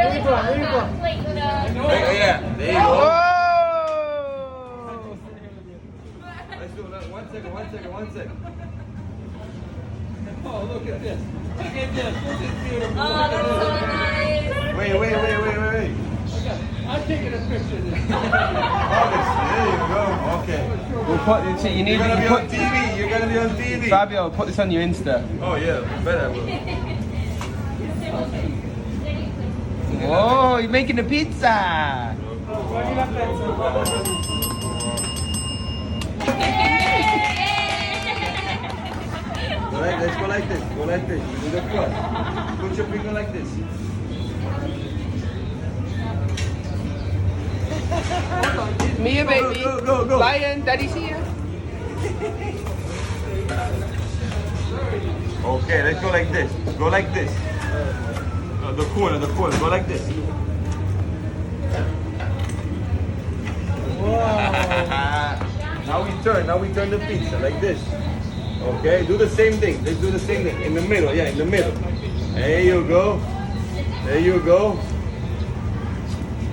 really There you go. like the. Yeah, there you go. Oh! Let's do that. One second. Oh, look at this. Look at this. This is beautiful. Oh, that's so nice. Wait. I'm taking a picture of this. There you go. Okay. We'll put it. You need You're gonna be to on TV. You're gonna be on TV. Fabio, put this on your Insta. Oh yeah, better. Oh, you're making the pizza. Let's go like this. Go like this. Do the cross. Put your finger like this. Mia, baby. Go. Lion, daddy's here. Okay, let's go like this. Go like this. The corner. Go like this. Now we turn the pizza like this. Okay, do the same thing. Let's do the same thing. In the middle, in the middle. There you go.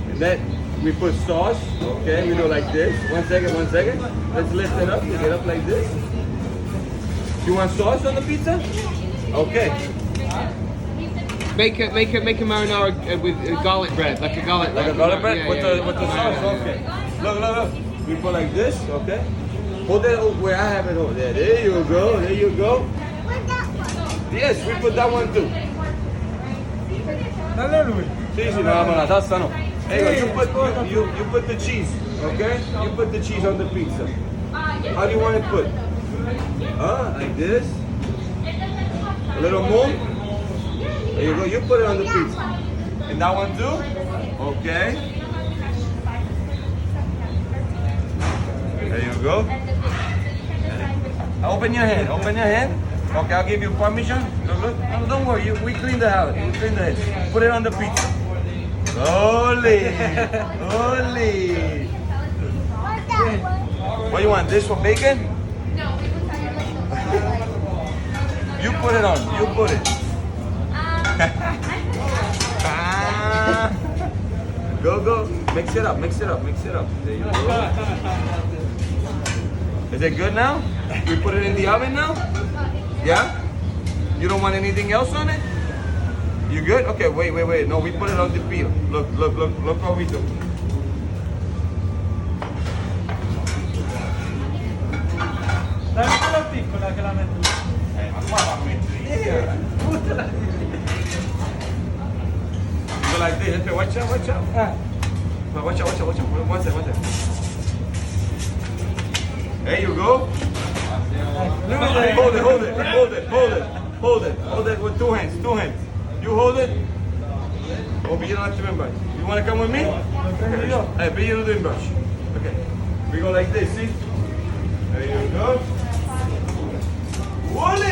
And then we put sauce. Okay, we do like this. One second. Let's lift it up. Get up like this. You want sauce on the pizza? Okay. Make a marinara with garlic bread, like a garlic. Like a garlic bread with the sauce. Yeah. Okay. Look. We put like this. Okay. Hold it over where I have it over there. There you go. Yes, we put that one too. Sì, no, tassa no. Hey, you put the cheese. Okay. You put the cheese on the pizza. How do you want it put? Like this. A little more. There you go. You put it on the pizza. And that one too? Okay. There you go. Open your hand. Okay, I'll give you permission. Look. No, don't worry. We clean the house. Put it on the pizza. Holy. What do you want? This for bacon? You put it on. You put it. Go. Mix it up. There you go. Is it good now? We put it in the oven now? Yeah? You don't want anything else on it? You good? Okay, wait. No, we put it on the peel. Look what we do. Piccola che la metto. Ma qua la metto io. Go like this. Okay, watch out. Watch out. One second. There you go. Hold it with two hands. You hold it. Oh, but you don't have to remember. You want to come with me? Hey, but you don't brush. Okay. We go like this, see? There you go. Wole!